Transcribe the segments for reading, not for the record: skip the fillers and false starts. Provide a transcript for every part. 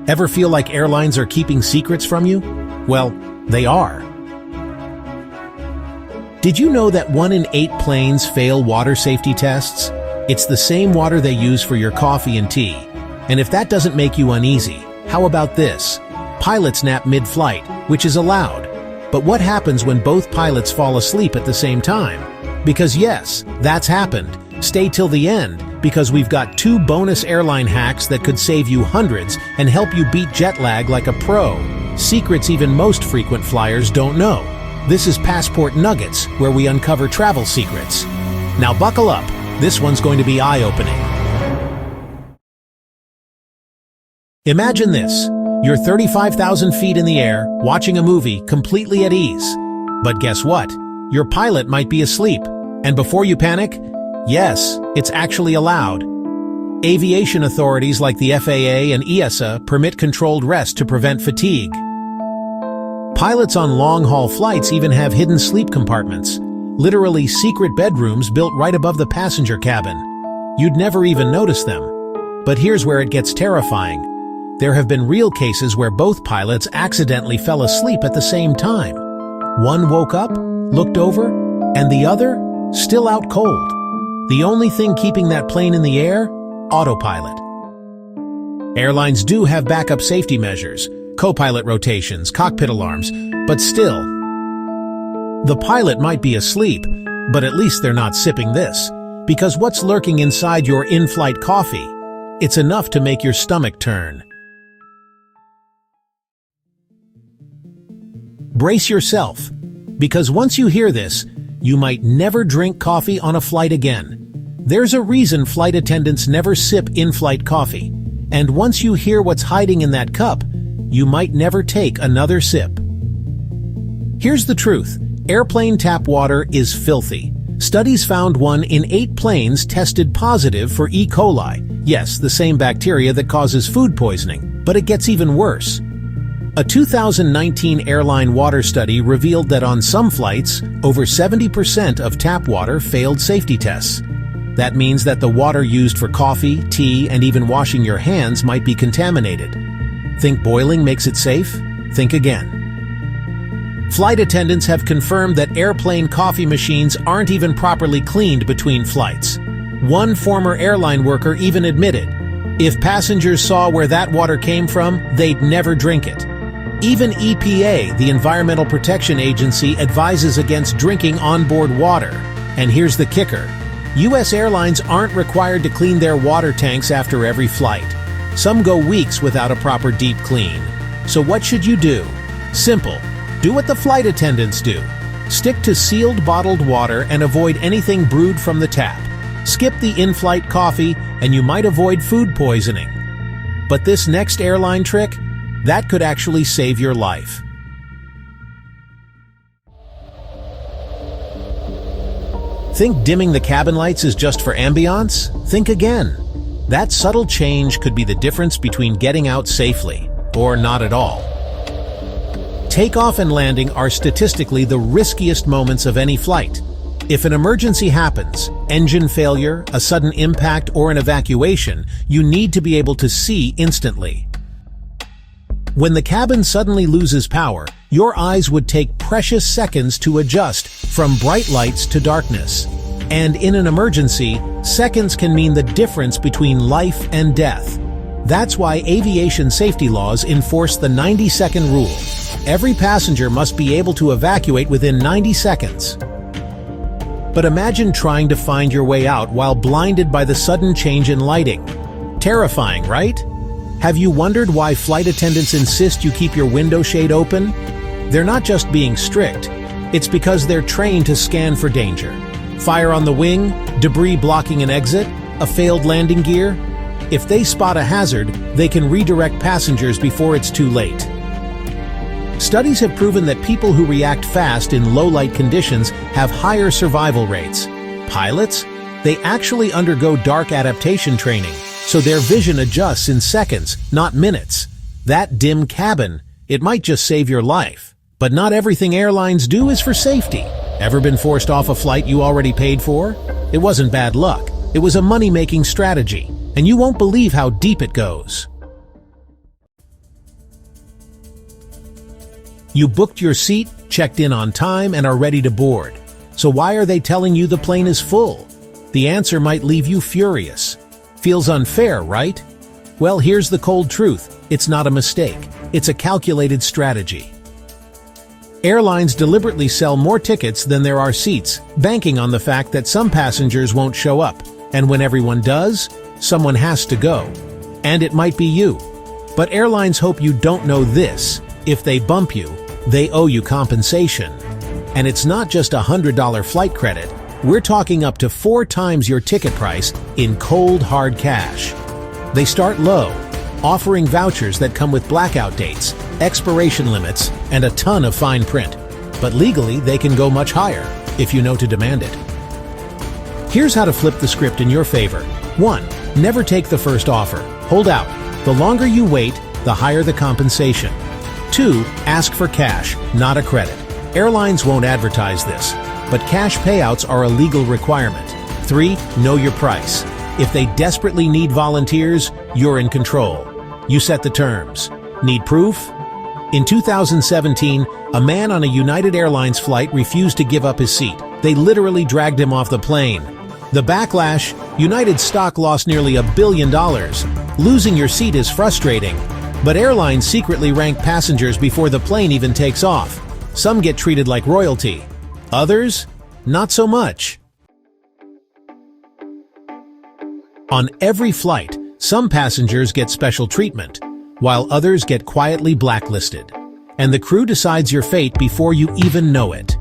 Ever feel like airlines are keeping secrets from you? Well, they are. Did you know that 1 in 8 planes fail water safety tests? It's the same water they use for your coffee and tea. And if that doesn't make you uneasy, how about this? Pilots nap mid-flight, which is allowed. But what happens when both pilots fall asleep at the same time? Because yes, that's happened. Stay till the end, because we've got 2 bonus airline hacks that could save you hundreds and help you beat jet lag like a pro. Secrets even most frequent flyers don't know. This is Passport Nuggets, where we uncover travel secrets. Now buckle up, this one's going to be eye-opening. Imagine this. You're 35,000 feet in the air, watching a movie, completely at ease. But guess what? Your pilot might be asleep. And before you panic, yes, it's actually allowed. Aviation authorities like the FAA and EASA permit controlled rest to prevent fatigue. Pilots on long-haul flights even have hidden sleep compartments, literally secret bedrooms built right above the passenger cabin. You'd never even notice them. But here's where it gets terrifying. There have been real cases where both pilots accidentally fell asleep at the same time. One woke up, looked over, and the other, still out cold. The only thing keeping that plane in the air? Autopilot. Airlines do have backup safety measures, co-pilot rotations, cockpit alarms, but still. The pilot might be asleep, but at least they're not sipping this. Because what's lurking inside your in-flight coffee? It's enough to make your stomach turn. Brace yourself, because once you hear this, you might never drink coffee on a flight again. There's a reason flight attendants never sip in-flight coffee, and once you hear what's hiding in that cup, you might never take another sip. Here's the truth. Airplane tap water is filthy. Studies found 1 in 8 planes tested positive for E. coli. Yes, the same bacteria that causes food poisoning, but it gets even worse. A 2019 airline water study revealed that on some flights, over 70% of tap water failed safety tests. That means that the water used for coffee, tea, and even washing your hands might be contaminated. Think boiling makes it safe? Think again. Flight attendants have confirmed that airplane coffee machines aren't even properly cleaned between flights. One former airline worker even admitted, if passengers saw where that water came from, they'd never drink it. Even EPA, the Environmental Protection Agency, advises against drinking onboard water. And here's the kicker. U.S. airlines aren't required to clean their water tanks after every flight. Some go weeks without a proper deep clean. So what should you do? Simple. Do what the flight attendants do. Stick to sealed bottled water and avoid anything brewed from the tap. Skip the in-flight coffee and you might avoid food poisoning. But this next airline trick? That could actually save your life. Think dimming the cabin lights is just for ambiance? Think again. That subtle change could be the difference between getting out safely or not at all. Takeoff and landing are statistically the riskiest moments of any flight. If an emergency happens, engine failure, a sudden impact, or an evacuation, you need to be able to see instantly. When the cabin suddenly loses power, your eyes would take precious seconds to adjust from bright lights to darkness. And in an emergency, seconds can mean the difference between life and death. That's why aviation safety laws enforce the 90-second rule. Every passenger must be able to evacuate within 90 seconds. But imagine trying to find your way out while blinded by the sudden change in lighting. Terrifying, right? Have you wondered why flight attendants insist you keep your window shade open? They're not just being strict. It's because they're trained to scan for danger. Fire on the wing, debris blocking an exit, a failed landing gear. If they spot a hazard, they can redirect passengers before it's too late. Studies have proven that people who react fast in low-light conditions have higher survival rates. Pilots? They actually undergo dark adaptation training, so their vision adjusts in seconds, not minutes. That dim cabin, it might just save your life. But not everything airlines do is for safety. Ever been forced off a flight you already paid for? It wasn't bad luck. It was a money-making strategy, and you won't believe how deep it goes. You booked your seat, checked in on time, and are ready to board. So why are they telling you the plane is full? The answer might leave you furious. Feels unfair, right? Well, here's the cold truth. It's not a mistake. It's a calculated strategy. Airlines deliberately sell more tickets than there are seats, banking on the fact that some passengers won't show up. And when everyone does, someone has to go. And it might be you. But airlines hope you don't know this. If they bump you, they owe you compensation. And it's not just a $100 flight credit. We're talking up to 4 times your ticket price in cold, hard cash. They start low, offering vouchers that come with blackout dates, expiration limits, and a ton of fine print. But legally, they can go much higher, if you know to demand it. Here's how to flip the script in your favor. 1. Never take the first offer. Hold out. The longer you wait, the higher the compensation. 2. Ask for cash, not a credit. Airlines won't advertise this, but cash payouts are a legal requirement. 3. Know your price. If they desperately need volunteers, you're in control. You set the terms. Need proof? In 2017, a man on a United Airlines flight refused to give up his seat. They literally dragged him off the plane. The backlash: United stock lost nearly $1 billion. Losing your seat is frustrating, but airlines secretly rank passengers before the plane even takes off. Some get treated like royalty. Others, not so much. On every flight, some passengers get special treatment, while others get quietly blacklisted. And the crew decides your fate before you even know it.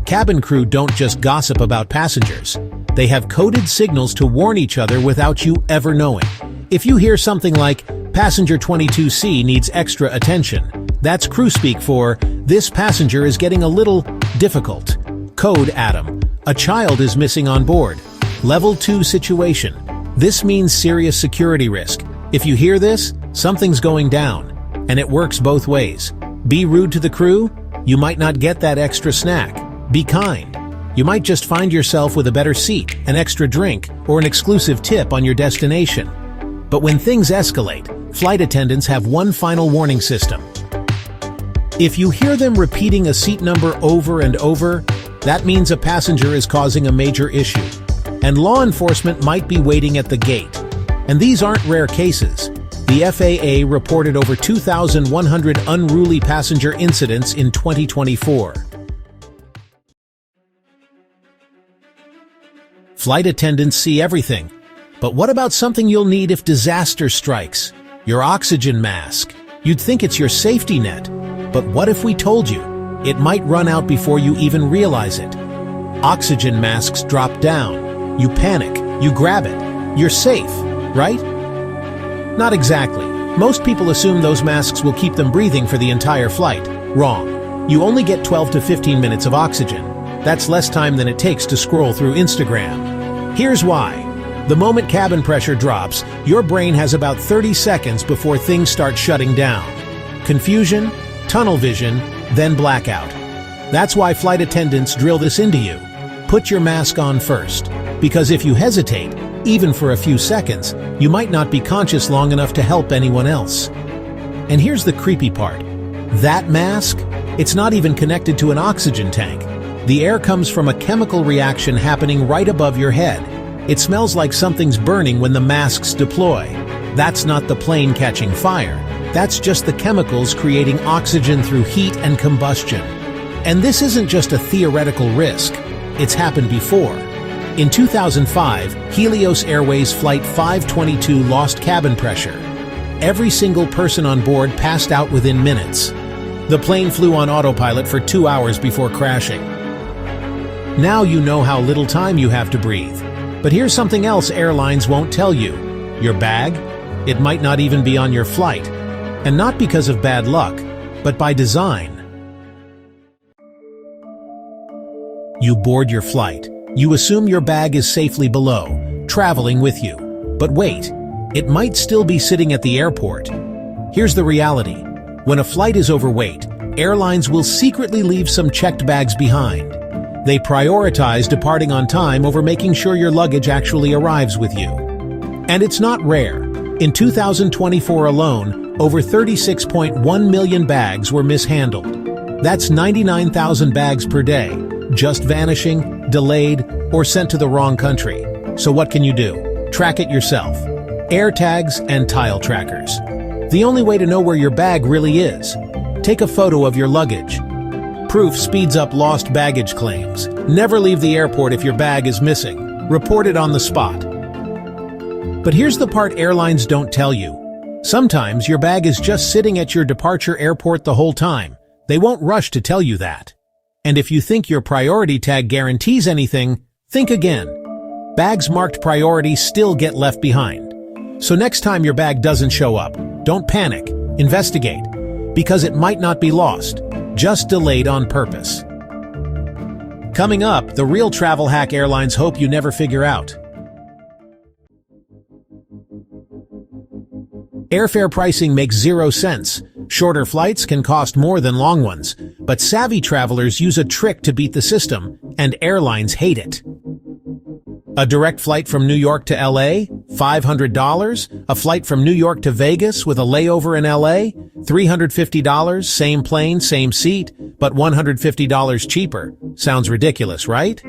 Cabin crew don't just gossip about passengers. They have coded signals to warn each other without you ever knowing. If you hear something like, "Passenger 22C needs extra attention," that's crew speak for, "This passenger is getting a little difficult." Code Adam. A child is missing on board. Level 2 situation. This means serious security risk. If you hear this, something's going down. And it works both ways. Be rude to the crew? You might not get that extra snack. Be kind. You might just find yourself with a better seat, an extra drink, or an exclusive tip on your destination. But when things escalate, flight attendants have one final warning system. If you hear them repeating a seat number over and over, that means a passenger is causing a major issue, and law enforcement might be waiting at the gate. And these aren't rare cases. The FAA reported over 2,100 unruly passenger incidents in 2024. Flight attendants see everything. But what about something you'll need if disaster strikes? Your oxygen mask. You'd think it's your safety net. But what if we told you it might run out before you even realize it? Oxygen masks drop down. You panic. You grab it. You're safe, right? Not exactly. Most people assume those masks will keep them breathing for the entire flight. Wrong. You only get 12 to 15 minutes of oxygen. That's less time than it takes to scroll through Instagram. Here's why. The moment cabin pressure drops, your brain has about 30 seconds before things start shutting down. Confusion, tunnel vision, then blackout. That's why flight attendants drill this into you. Put your mask on first, because if you hesitate, even for a few seconds, you might not be conscious long enough to help anyone else. And here's the creepy part. That mask, it's not even connected to an oxygen tank. The air comes from a chemical reaction happening right above your head. It smells like something's burning when the masks deploy. That's not the plane catching fire. That's just the chemicals creating oxygen through heat and combustion. And this isn't just a theoretical risk. It's happened before. In 2005, Helios Airways Flight 522 lost cabin pressure. Every single person on board passed out within minutes. The plane flew on autopilot for 2 hours before crashing. Now you know how little time you have to breathe. But here's something else airlines won't tell you. Your bag? It might not even be on your flight. And not because of bad luck, but by design. You board your flight. You assume your bag is safely below, traveling with you. But wait, it might still be sitting at the airport. Here's the reality. When a flight is overweight, airlines will secretly leave some checked bags behind. They prioritize departing on time over making sure your luggage actually arrives with you. And it's not rare. In 2024 alone, over 36.1 million bags were mishandled. That's 99,000 bags per day, just vanishing, delayed, or sent to the wrong country. So what can you do? Track it yourself. Air tags and tile trackers. The only way to know where your bag really is. Take a photo of your luggage. Proof speeds up lost baggage claims. Never leave the airport if your bag is missing. Report it on the spot. But here's the part airlines don't tell you. Sometimes your bag is just sitting at your departure airport the whole time. They won't rush to tell you that. And if you think your priority tag guarantees anything, think again. Bags marked priority still get left behind. So next time your bag doesn't show up, don't panic. Investigate. Because it might not be lost, just delayed on purpose. Coming up, the real travel hack airlines hope you never figure out. Airfare pricing makes zero sense. Shorter flights can cost more than long ones, but savvy travelers use a trick to beat the system, and airlines hate it. A direct flight from New York to LA? $500. A flight from New York to Vegas with a layover in LA? $350. Same plane, same seat, but $150 cheaper. Sounds ridiculous, right?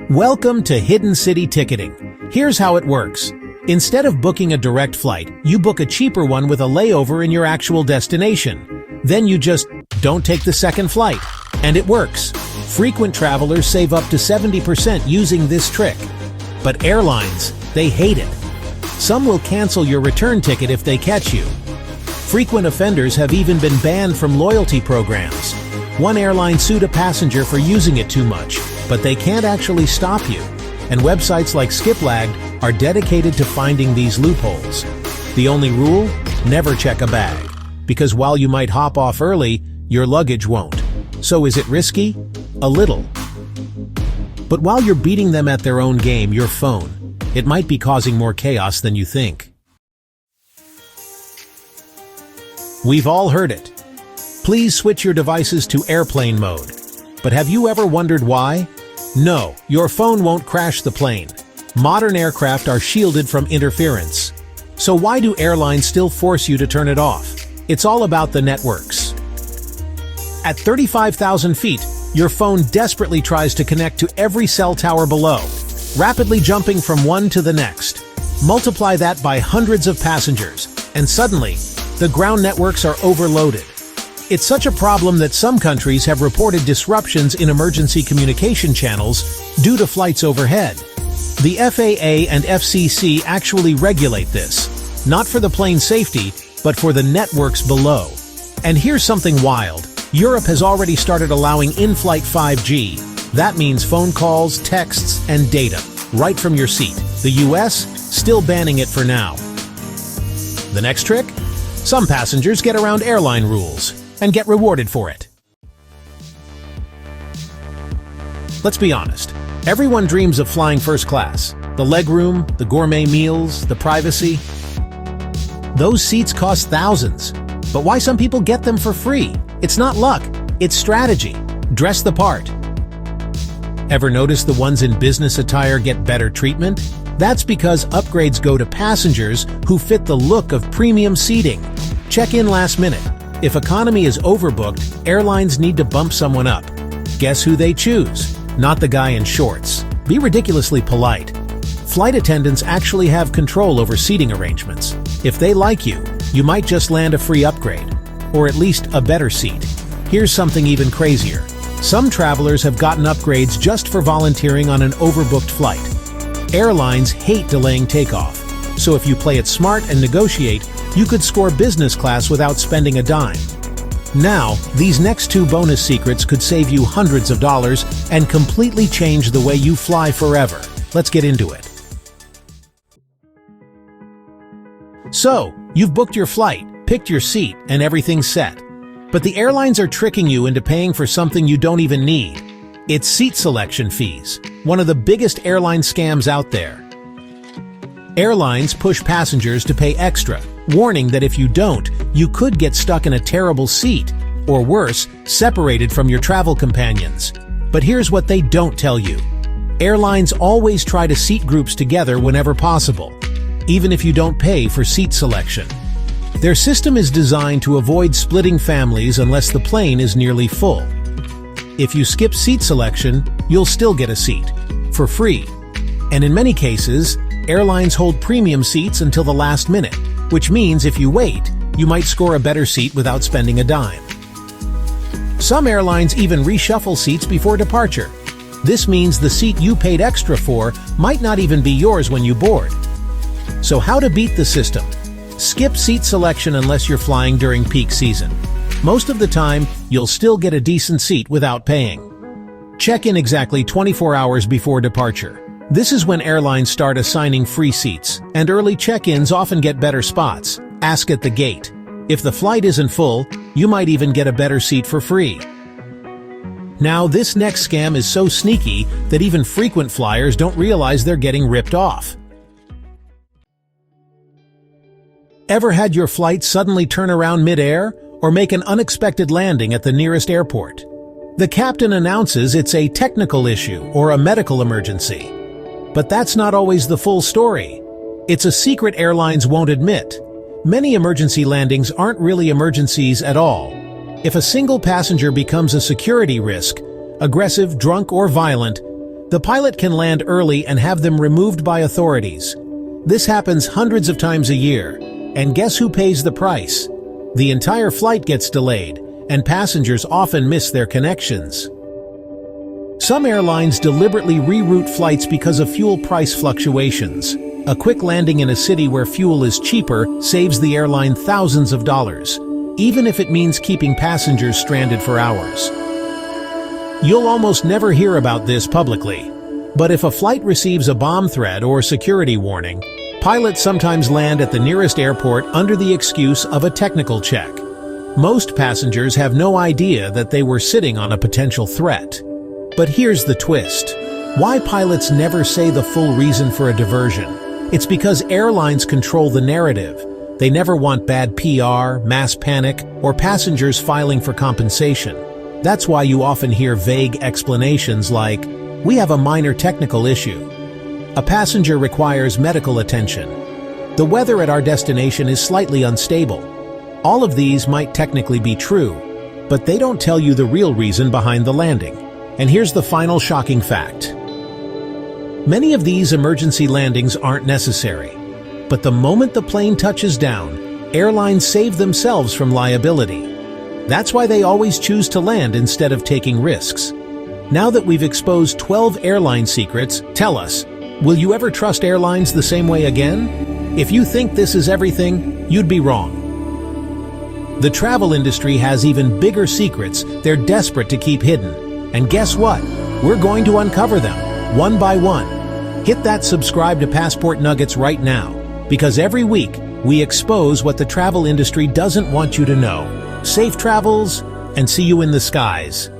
Welcome to Hidden City Ticketing. Here's how it works. Instead of booking a direct flight, you book a cheaper one with a layover in your actual destination. Then you just don't take the second flight. And it works. Frequent travelers save up to 70% using this trick. But airlines, they hate it. Some will cancel your return ticket if they catch you. Frequent offenders have even been banned from loyalty programs. One airline sued a passenger for using it too much, but they can't actually stop you. And websites like Skiplagged are dedicated to finding these loopholes. The only rule? Never check a bag. Because while you might hop off early, your luggage won't. So is it risky? A little. But while you're beating them at their own game, your phone, it might be causing more chaos than you think. We've all heard it. Please switch your devices to airplane mode. But have you ever wondered why? No, your phone won't crash the plane. Modern aircraft are shielded from interference. So why do airlines still force you to turn it off? It's all about the networks. At 35,000 feet, your phone desperately tries to connect to every cell tower below, rapidly jumping from one to the next. Multiply that by hundreds of passengers, and suddenly, the ground networks are overloaded. It's such a problem that some countries have reported disruptions in emergency communication channels due to flights overhead. The FAA and FCC actually regulate this, not for the plane safety, but for the networks below. And here's something wild. Europe has already started allowing in-flight 5G. That means phone calls, texts, and data, right from your seat. The US, still banning it for now. The next trick? Some passengers get around airline rules and get rewarded for it. Let's be honest. Everyone dreams of flying first class. The legroom, the gourmet meals, the privacy. Those seats cost thousands. But why some people get them for free? It's not luck, it's strategy. Dress the part. Ever notice the ones in business attire get better treatment? That's because upgrades go to passengers who fit the look of premium seating. Check in last minute. If economy is overbooked, airlines need to bump someone up. Guess who they choose? Not the guy in shorts. Be ridiculously polite. Flight attendants actually have control over seating arrangements. If they like you, you might just land a free upgrade, or at least a better seat. Here's something even crazier. Some travelers have gotten upgrades just for volunteering on an overbooked flight. Airlines hate delaying takeoff, so if you play it smart and negotiate, you could score business class without spending a dime. Now, these next two bonus secrets could save you hundreds of dollars and completely change the way you fly forever. Let's get into it. So, you've booked your flight, picked your seat, and everything's set. But the airlines are tricking you into paying for something you don't even need. It's seat selection fees, one of the biggest airline scams out there. Airlines push passengers to pay extra, warning that if you don't, you could get stuck in a terrible seat, or worse, separated from your travel companions. But here's what they don't tell you. Airlines always try to seat groups together whenever possible, even if you don't pay for seat selection. Their system is designed to avoid splitting families unless the plane is nearly full. If you skip seat selection, you'll still get a seat, for free. And in many cases, airlines hold premium seats until the last minute, which means if you wait, you might score a better seat without spending a dime. Some airlines even reshuffle seats before departure. This means the seat you paid extra for might not even be yours when you board. So how to beat the system? Skip seat selection unless you're flying during peak season. Most of the time, you'll still get a decent seat without paying. Check in exactly 24 hours before departure. This is when airlines start assigning free seats, and early check-ins often get better spots. Ask at the gate. If the flight isn't full, you might even get a better seat for free. Now, this next scam is so sneaky that even frequent flyers don't realize they're getting ripped off. Ever had your flight suddenly turn around mid-air or make an unexpected landing at the nearest airport? The captain announces it's a technical issue or a medical emergency. But that's not always the full story. It's a secret airlines won't admit. Many emergency landings aren't really emergencies at all. If a single passenger becomes a security risk, aggressive, drunk, or violent, the pilot can land early and have them removed by authorities. This happens hundreds of times a year, and guess who pays the price? The entire flight gets delayed, and passengers often miss their connections. Some airlines deliberately reroute flights because of fuel price fluctuations. A quick landing in a city where fuel is cheaper saves the airline thousands of dollars, even if it means keeping passengers stranded for hours. You'll almost never hear about this publicly, but if a flight receives a bomb threat or security warning, pilots sometimes land at the nearest airport under the excuse of a technical check. Most passengers have no idea that they were sitting on a potential threat. But here's the twist. Why pilots never say the full reason for a diversion? It's because airlines control the narrative. They never want bad PR, mass panic, or passengers filing for compensation. That's why you often hear vague explanations like, "We have a minor technical issue." "A passenger requires medical attention." "The weather at our destination is slightly unstable." All of these might technically be true, but they don't tell you the real reason behind the landing. And here's the final shocking fact. Many of these emergency landings aren't necessary, but the moment the plane touches down, airlines save themselves from liability. That's why they always choose to land instead of taking risks. Now that we've exposed 12 airline secrets, tell us, will you ever trust airlines the same way again? If you think this is everything, you'd be wrong. The travel industry has even bigger secrets they're desperate to keep hidden. And guess what? We're going to uncover them, one by one. Hit that subscribe to Passport Nuggets right now, because every week we expose what the travel industry doesn't want you to know. Safe travels, and see you in the skies.